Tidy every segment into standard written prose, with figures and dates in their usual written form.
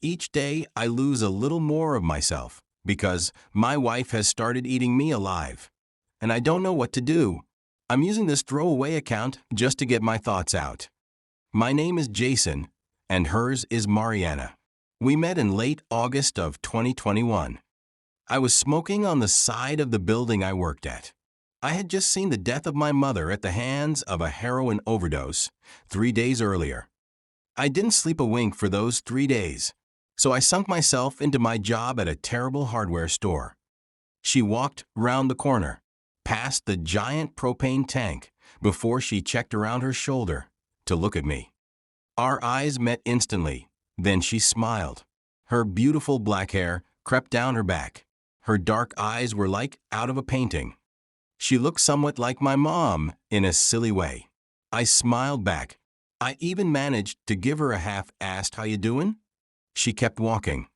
Each day, I lose a little more of myself because my wife has started eating me alive. And I don't know what to do. I'm using this throwaway account just to get my thoughts out. My name is Jason, and hers is Mariana. We met in late August of 2021. I was smoking on the side of the building I worked at. I had just seen the death of my mother at the hands of a heroin overdose 3 days earlier. I didn't sleep a wink for those 3 days, so I sunk myself into my job at a terrible hardware store. She walked round the corner, past the giant propane tank, before she checked around her shoulder to look at me. Our eyes met instantly. Then she smiled. Her beautiful black hair crept down her back. Her dark eyes were like out of a painting. She looked somewhat like my mom in a silly way. I smiled back. I even managed to give her a half-assed "how you doing?" She kept walking.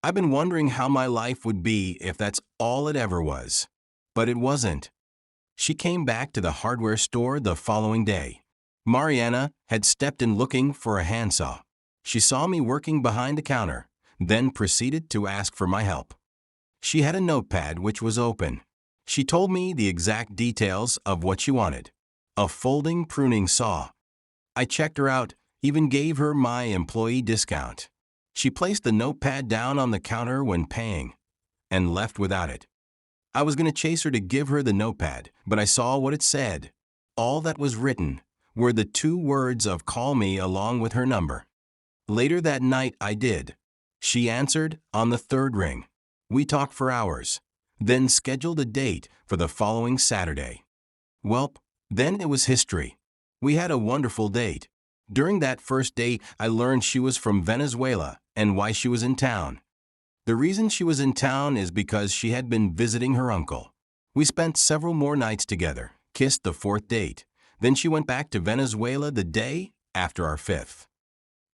I've been wondering how my life would be if that's all it ever was. But it wasn't. She came back to the hardware store the following day. Mariana had stepped in looking for a handsaw. She saw me working behind the counter, then proceeded to ask for my help. She had a notepad which was open. She told me the exact details of what she wanted. A folding pruning saw. I checked her out, even gave her my employee discount. She placed the notepad down on the counter when paying, and left without it. I was going to chase her to give her the notepad, but I saw what it said. All that was written were the 2 words of "call me" along with her number. Later that night I did. She answered on the 3rd ring. We talked for hours, then scheduled a date for the following Saturday. Welp, then it was history. We had a wonderful date. During that first date, I learned she was from Venezuela and why she was in town. The reason she was in town is because she had been visiting her uncle. We spent several more nights together, kissed the 4th date. Then she went back to Venezuela the day after our 5th.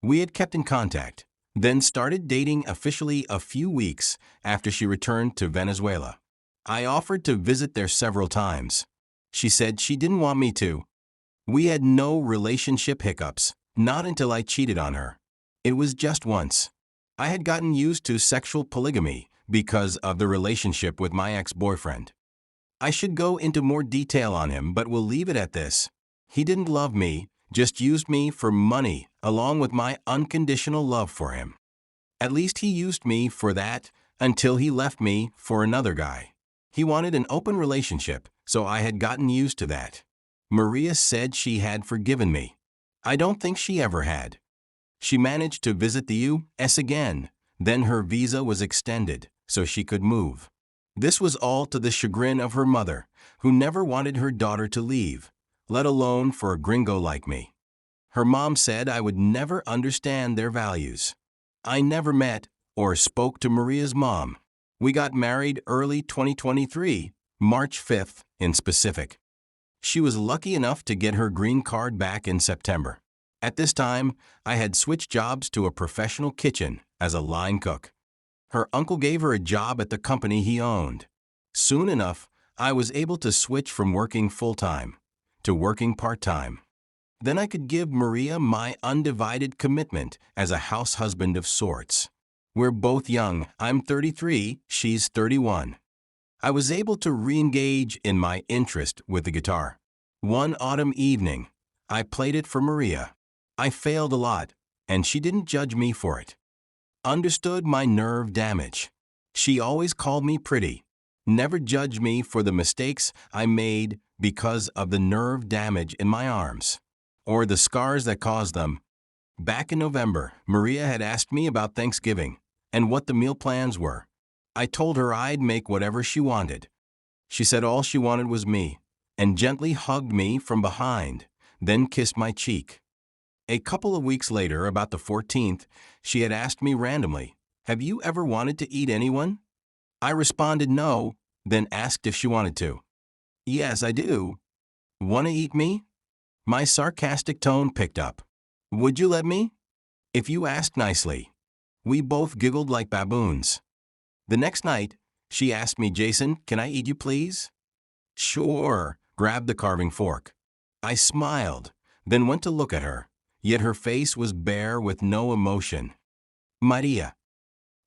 We had kept in contact, then started dating officially a few weeks after she returned to Venezuela. I offered to visit there several times. She said she didn't want me to. We had no relationship hiccups, not until I cheated on her. It was just once. I had gotten used to sexual polygamy because of the relationship with my ex-boyfriend. I should go into more detail on him, but we'll leave it at this. He didn't love me, just used me for money along with my unconditional love for him. At least he used me for that until he left me for another guy. He wanted an open relationship, so I had gotten used to that. Maria said she had forgiven me. I don't think she ever had. She managed to visit the U.S. again. Then her visa was extended, so she could move. This was all to the chagrin of her mother, who never wanted her daughter to leave, let alone for a gringo like me. Her mom said I would never understand their values. I never met or spoke to Maria's mom. We got married early 2023, March 5th in specific. She was lucky enough to get her green card back in September. At this time, I had switched jobs to a professional kitchen as a line cook. Her uncle gave her a job at the company he owned. Soon enough, I was able to switch from working full-time to working part-time. Then I could give Maria my undivided commitment as a house husband of sorts. We're both young. I'm 33, she's 31. I was able to re-engage in my interest with the guitar. One autumn evening, I played it for Maria. I failed a lot, and she didn't judge me for it. Understood my nerve damage. She always called me pretty, never judged me for the mistakes I made because of the nerve damage in my arms, or the scars that caused them. Back in November, Maria had asked me about Thanksgiving and what the meal plans were. I told her I'd make whatever she wanted. She said all she wanted was me, and gently hugged me from behind, then kissed my cheek. A couple of weeks later, about the 14th, she had asked me randomly, "Have you ever wanted to eat anyone?" I responded no, then asked if she wanted to. "Yes, I do." "Want to eat me?" My sarcastic tone picked up. "Would you let me?" "If you asked nicely." We both giggled like baboons. The next night, she asked me, "Jason, can I eat you, please?" "Sure," grabbed the carving fork. I smiled, then went to look at her, yet her face was bare with no emotion. Maria.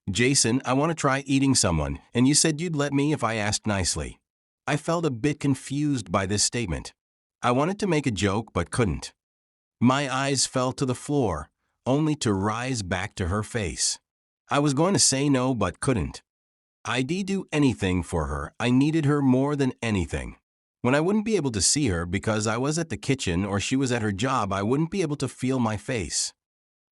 Jason, I want to try eating someone, and you said you'd let me if I asked nicely. I felt a bit confused by this statement. I wanted to make a joke but couldn't. My eyes fell to the floor, only to rise back to her face. I was going to say no but couldn't. I'd do anything for her. I needed her more than anything. When I wouldn't be able to see her because I was at the kitchen or she was at her job, I wouldn't be able to feel my face.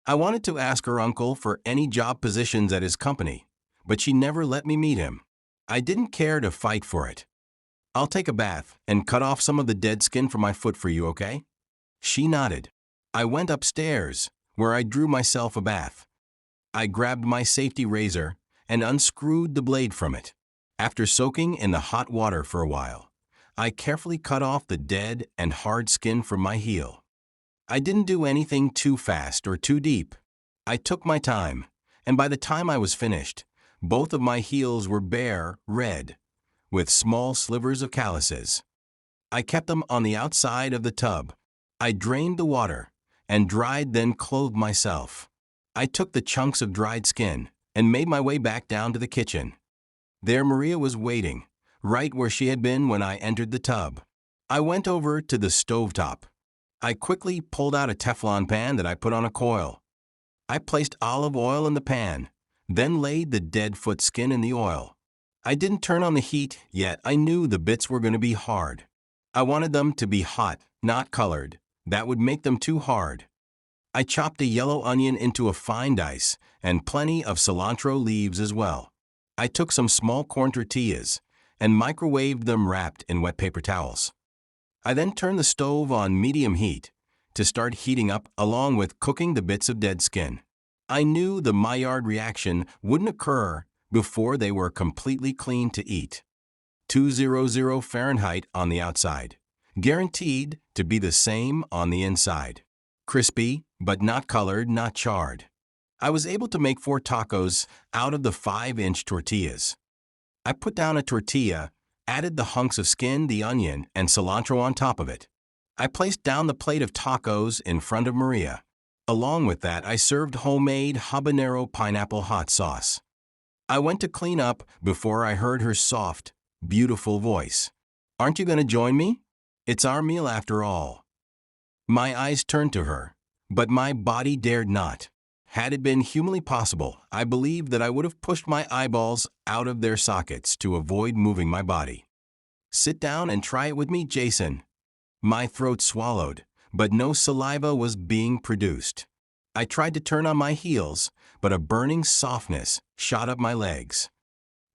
I wanted to ask her uncle for any job positions at his company, but she never let me meet him. I didn't care to fight for it. I'll take a bath and cut off some of the dead skin from my foot for you, okay? She nodded. I went upstairs, where I drew myself a bath. I grabbed my safety razor and unscrewed the blade from it. After soaking in the hot water for a while, I carefully cut off the dead and hard skin from my heel. I didn't do anything too fast or too deep. I took my time, and by the time I was finished, both of my heels were bare, red, with small slivers of calluses. I kept them on the outside of the tub. I drained the water and dried, then clothed myself. I took the chunks of dried skin and made my way back down to the kitchen. There Maria was waiting, right where she had been when I entered the tub. I went over to the stovetop. I quickly pulled out a Teflon pan that I put on a coil. I placed olive oil in the pan, then laid the dead foot skin in the oil. I didn't turn on the heat yet. I knew the bits were going to be hard. I wanted them to be hot, not colored. That would make them too hard. I chopped a yellow onion into a fine dice and plenty of cilantro leaves as well. I took some small corn tortillas and microwaved them wrapped in wet paper towels. I then turned the stove on medium heat to start heating up along with cooking the bits of dead skin. I knew the Maillard reaction wouldn't occur before they were completely clean to eat. 200 Fahrenheit on the outside, guaranteed to be the same on the inside. Crispy, but not colored, not charred. I was able to make 4 tacos out of the 5-inch tortillas. I put down a tortilla, added the hunks of skin, the onion, and cilantro on top of it. I placed down the plate of tacos in front of Maria. Along with that, I served homemade habanero pineapple hot sauce. I went to clean up before I heard her soft, beautiful voice. "Aren't you going to join me? It's our meal after all." My eyes turned to her, but my body dared not. Had it been humanly possible, I believe that I would have pushed my eyeballs out of their sockets to avoid moving my body. "Sit down and try it with me, Jason." My throat swallowed, but no saliva was being produced. I tried to turn on my heels, but a burning softness shot up my legs.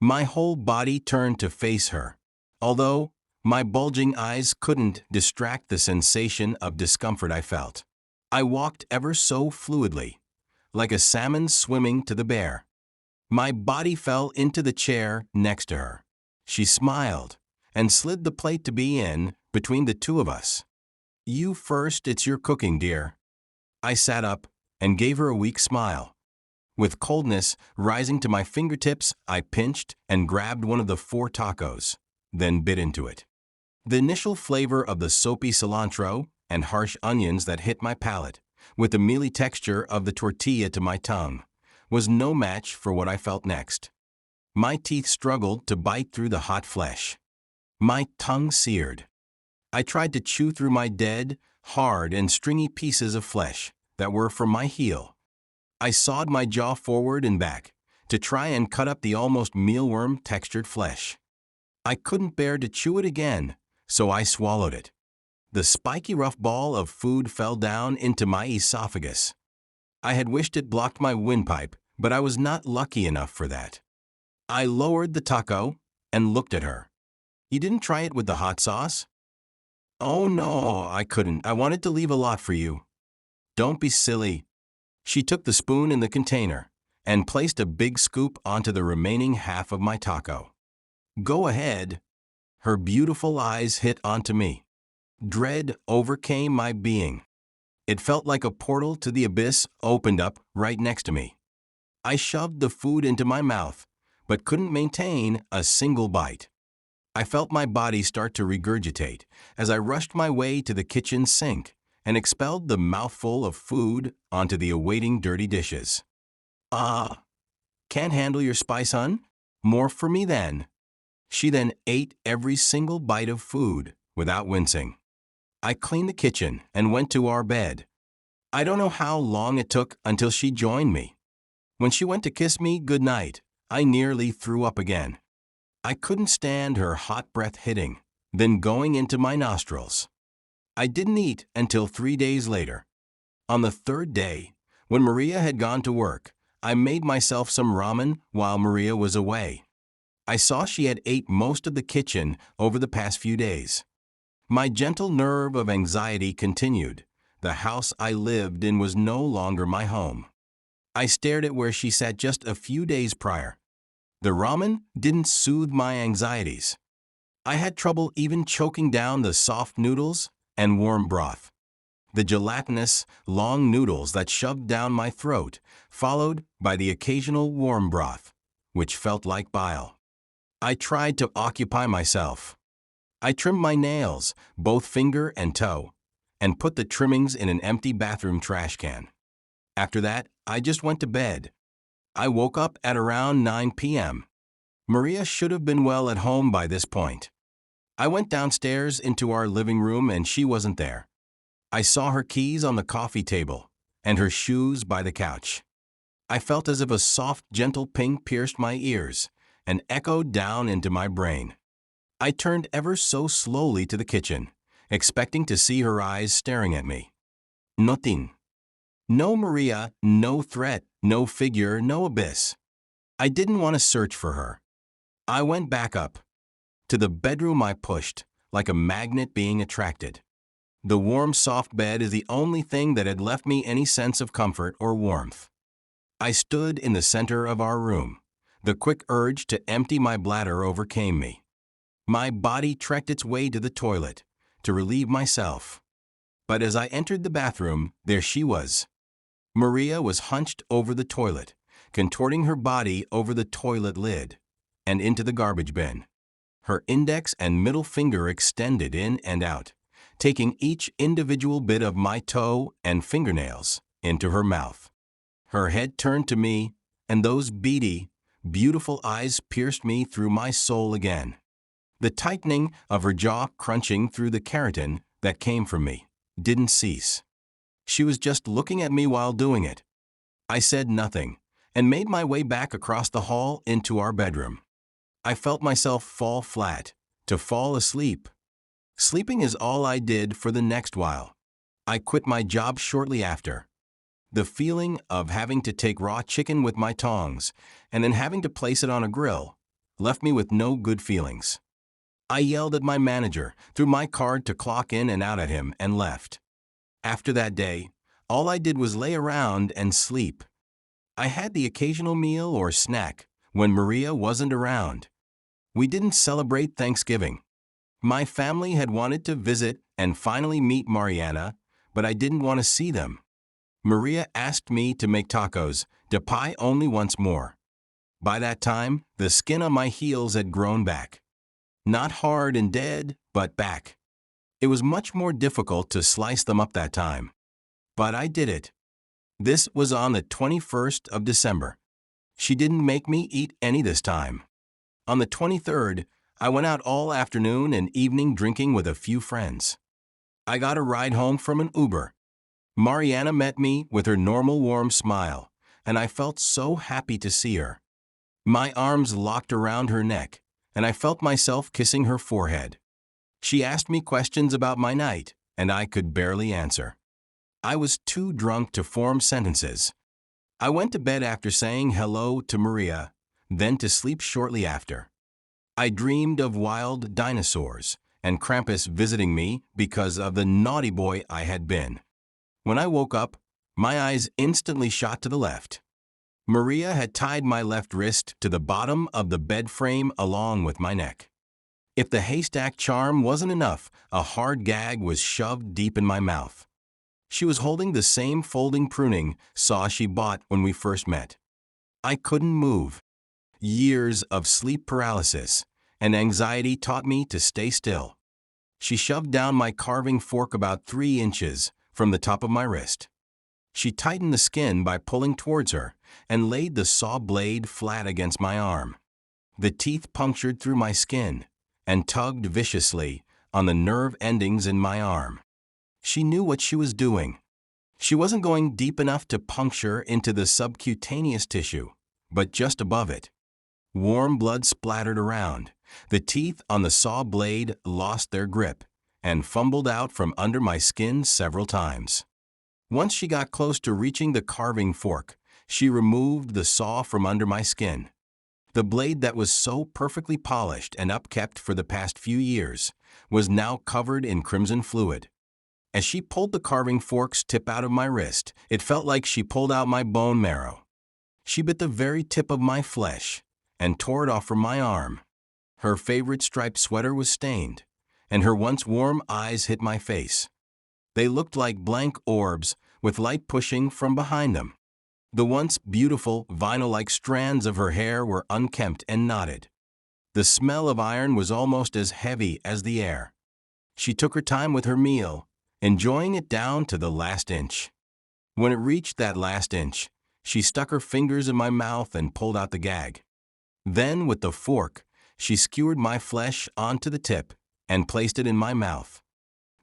My whole body turned to face her, although my bulging eyes couldn't distract the sensation of discomfort I felt. I walked ever so fluidly, like a salmon swimming to the bear. My body fell into the chair next to her. She smiled and slid the plate to be in between the two of us. "You first, it's your cooking, dear." I sat up and gave her a weak smile. With coldness rising to my fingertips, I pinched and grabbed one of the 4 tacos, then bit into it. The initial flavor of the soapy cilantro and harsh onions that hit my palate, with the mealy texture of the tortilla to my tongue, was no match for what I felt next. My teeth struggled to bite through the hot flesh. My tongue seared. I tried to chew through my dead, hard, and stringy pieces of flesh that were from my heel. I sawed my jaw forward and back to try and cut up the almost mealworm-textured flesh. I couldn't bear to chew it again, so I swallowed it. The spiky rough ball of food fell down into my esophagus. I had wished it blocked my windpipe, but I was not lucky enough for that. I lowered the taco and looked at her. "You didn't try it with the hot sauce?" "Oh no, I couldn't. I wanted to leave a lot for you." "Don't be silly." She took the spoon in the container and placed a big scoop onto the remaining half of my taco. "Go ahead." Her beautiful eyes hit onto me. Dread overcame my being. It felt like a portal to the abyss opened up right next to me. I shoved the food into my mouth, but couldn't maintain a single bite. I felt my body start to regurgitate as I rushed my way to the kitchen sink and expelled the mouthful of food onto the awaiting dirty dishes. Ah, can't handle your spice, hun? More for me then. She then ate every single bite of food without wincing. I cleaned the kitchen and went to our bed. I don't know how long it took until she joined me. When she went to kiss me goodnight, I nearly threw up again. I couldn't stand her hot breath hitting, then going into my nostrils. I didn't eat until 3 days later. On the third day, when Maria had gone to work, I made myself some ramen while Maria was away. I saw she had ate most of the kitchen over the past few days. My gentle nerve of anxiety continued. The house I lived in was no longer my home. I stared at where she sat just a few days prior. The ramen didn't soothe my anxieties. I had trouble even choking down the soft noodles and warm broth. The gelatinous, long noodles that shoved down my throat, followed by the occasional warm broth, which felt like bile. I tried to occupy myself. I trimmed my nails, both finger and toe, and put the trimmings in an empty bathroom trash can. After that, I just went to bed. I woke up at around 9 p.m. Maria should have been well at home by this point. I went downstairs into our living room and she wasn't there. I saw her keys on the coffee table and her shoes by the couch. I felt as if a soft, gentle ping pierced my ears and echoed down into my brain. I turned ever so slowly to the kitchen, expecting to see her eyes staring at me. Nothing. No Maria, no threat, no figure, no abyss. I didn't want to search for her. I went back up. To the bedroom I pushed, like a magnet being attracted. The warm, soft bed is the only thing that had left me any sense of comfort or warmth. I stood in the center of our room. The quick urge to empty my bladder overcame me. My body trekked its way to the toilet, to relieve myself. But as I entered the bathroom, there she was. Maria was hunched over the toilet, contorting her body over the toilet lid, and into the garbage bin. Her index and middle finger extended in and out, taking each individual bit of my toe and fingernails into her mouth. Her head turned to me, and those beady, beautiful eyes pierced me through my soul again. The tightening of her jaw crunching through the keratin that came from me didn't cease. She was just looking at me while doing it. I said nothing and made my way back across the hall into our bedroom. I felt myself fall flat, to fall asleep. Sleeping is all I did for the next while. I quit my job shortly after. The feeling of having to take raw chicken with my tongs and then having to place it on a grill left me with no good feelings. I yelled at my manager, threw my card to clock in and out at him, and left. After that day, all I did was lay around and sleep. I had the occasional meal or snack when Maria wasn't around. We didn't celebrate Thanksgiving. My family had wanted to visit and finally meet Mariana, but I didn't want to see them. Maria asked me to make tacos, de pie only once more. By that time, the skin on my heels had grown back. Not hard and dead, but back. It was much more difficult to slice them up that time. But I did it. This was on the 21st of December. She didn't make me eat any this time. On the 23rd, I went out all afternoon and evening drinking with a few friends. I got a ride home from an Uber. Mariana met me with her normal warm smile, and I felt so happy to see her. My arms locked around her neck, and I felt myself kissing her forehead. She asked me questions about my night, and I could barely answer. I was too drunk to form sentences. I went to bed after saying hello to Maria, then to sleep shortly after. I dreamed of wild dinosaurs and Krampus visiting me because of the naughty boy I had been. When I woke up, my eyes instantly shot to the left. Maria had tied my left wrist to the bottom of the bed frame along with my neck. If the haystack charm wasn't enough, a hard gag was shoved deep in my mouth. She was holding the same folding pruning saw she bought when we first met. I couldn't move. Years of sleep paralysis and anxiety taught me to stay still. She shoved down my carving fork about 3 inches from the top of my wrist. She tightened the skin by pulling towards her and laid the saw blade flat against my arm. The teeth punctured through my skin and tugged viciously on the nerve endings in my arm. She knew what she was doing. She wasn't going deep enough to puncture into the subcutaneous tissue, but just above it. Warm blood splattered around. The teeth on the saw blade lost their grip and fumbled out from under my skin several times. Once she got close to reaching the carving fork, she removed the saw from under my skin. The blade that was so perfectly polished and upkept for the past few years was now covered in crimson fluid. As she pulled the carving fork's tip out of my wrist, it felt like she pulled out my bone marrow. She bit the very tip of my flesh and tore it off from my arm. Her favorite striped sweater was stained, and her once warm eyes hit my face. They looked like blank orbs with light pushing from behind them. The once beautiful, vinyl-like strands of her hair were unkempt and knotted. The smell of iron was almost as heavy as the air. She took her time with her meal, enjoying it down to the last inch. When it reached that last inch, she stuck her fingers in my mouth and pulled out the gag. Then, with the fork, she skewered my flesh onto the tip and placed it in my mouth.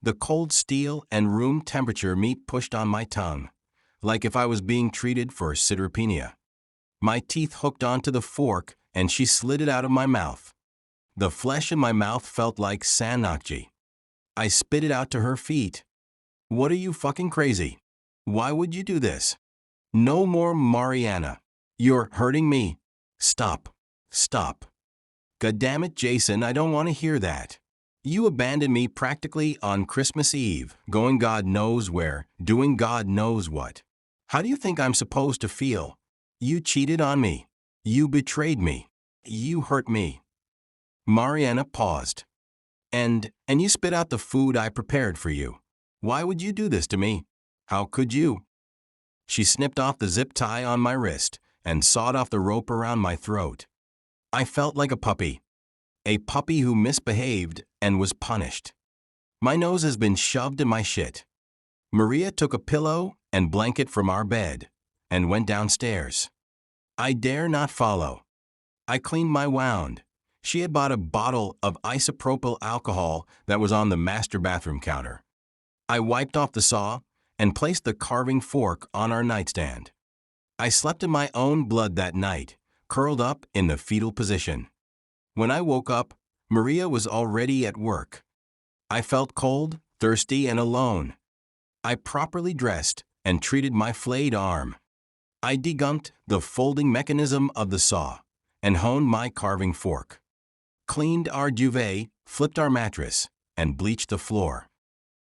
The cold steel and room temperature meat pushed on my tongue, like if I was being treated for cytopenia. My teeth hooked onto the fork and she slid it out of my mouth. The flesh in my mouth felt like sanokji. I spit it out to her feet. What are you fucking crazy? Why would you do this? No more Mariana. You're hurting me. Stop. Stop. Goddammit, Jason, I don't want to hear that. You abandoned me practically on Christmas Eve, going God knows where, doing God knows what. How do you think I'm supposed to feel? You cheated on me. You betrayed me. You hurt me. Mariana paused. And you spit out the food I prepared for you. Why would you do this to me? How could you? She snipped off the zip tie on my wrist and sawed off the rope around my throat. I felt like a puppy who misbehaved and was punished. My nose has been shoved in my shit. Maria took a pillow and blanket from our bed and went downstairs. I dare not follow. I cleaned my wound. She had bought a bottle of isopropyl alcohol that was on the master bathroom counter. I wiped off the saw and placed the carving fork on our nightstand. I slept in my own blood that night, curled up in the fetal position. When I woke up, Maria was already at work. I felt cold, thirsty, and alone. I properly dressed and treated my flayed arm. I degumped the folding mechanism of the saw and honed my carving fork. Cleaned our duvet, flipped our mattress, and bleached the floor.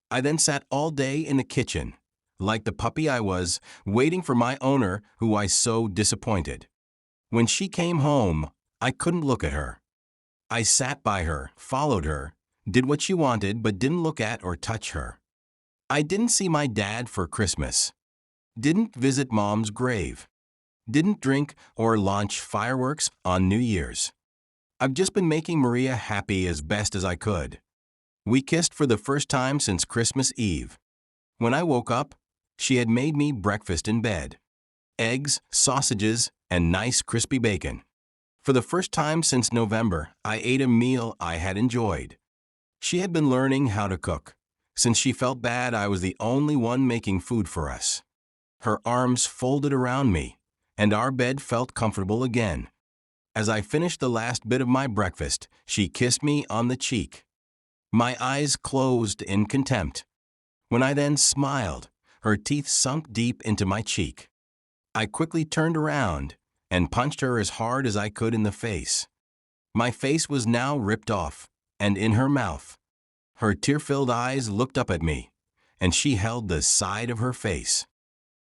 I then sat all day in the kitchen, like the puppy I was, waiting for my owner who I so disappointed. When she came home, I couldn't look at her. I sat by her, followed her, did what she wanted but didn't look at or touch her. I didn't see my dad for Christmas. Didn't visit Mom's grave. Didn't drink or launch fireworks on New Year's. I've just been making Maria happy as best as I could. We kissed for the first time since Christmas Eve. When I woke up, she had made me breakfast in bed. Eggs, sausages, and nice crispy bacon. For the first time since November, I ate a meal I had enjoyed. She had been learning how to cook, since she felt bad I was the only one making food for us. Her arms folded around me, and our bed felt comfortable again. As I finished the last bit of my breakfast, she kissed me on the cheek. My eyes closed in contempt. When I then smiled, her teeth sunk deep into my cheek. I quickly turned around and punched her as hard as I could in the face. My face was now ripped off, and in her mouth. Her tear-filled eyes looked up at me, and she held the side of her face.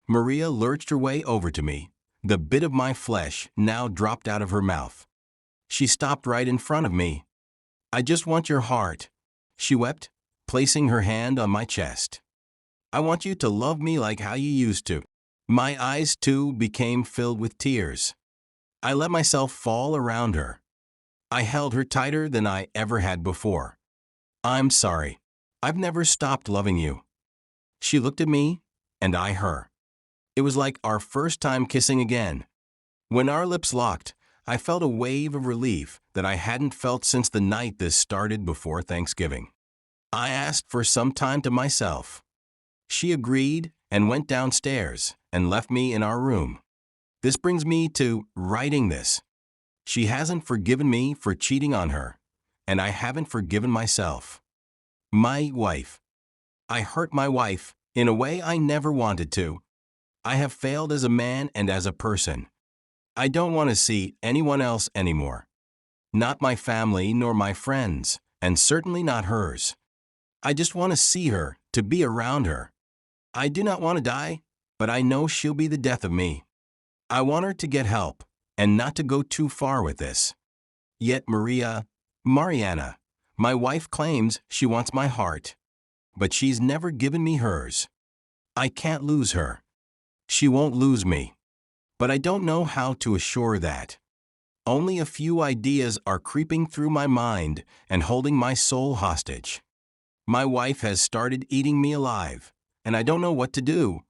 Maria lurched her way over to me. The bit of my flesh now dropped out of her mouth. She stopped right in front of me. I just want your heart, she wept, placing her hand on my chest. I want you to love me like how you used to. My eyes, too, became filled with tears. I let myself fall around her. I held her tighter than I ever had before. I'm sorry. I've never stopped loving you. She looked at me, and I her. It was like our first time kissing again. When our lips locked, I felt a wave of relief that I hadn't felt since the night this started before Thanksgiving. I asked for some time to myself. She agreed and went downstairs and left me in our room. This brings me to writing this. She hasn't forgiven me for cheating on her, and I haven't forgiven myself. My wife. I hurt my wife in a way I never wanted to. I have failed as a man and as a person. I don't want to see anyone else anymore. Not my family nor my friends, and certainly not hers. I just want to see her, to be around her. I do not want to die, but I know she'll be the death of me. I want her to get help, and not to go too far with this. Yet Mariana, my wife claims she wants my heart, but she's never given me hers. I can't lose her. She won't lose me. But I don't know how to assure that. Only a few ideas are creeping through my mind and holding my soul hostage. My wife has started eating me alive, and I don't know what to do.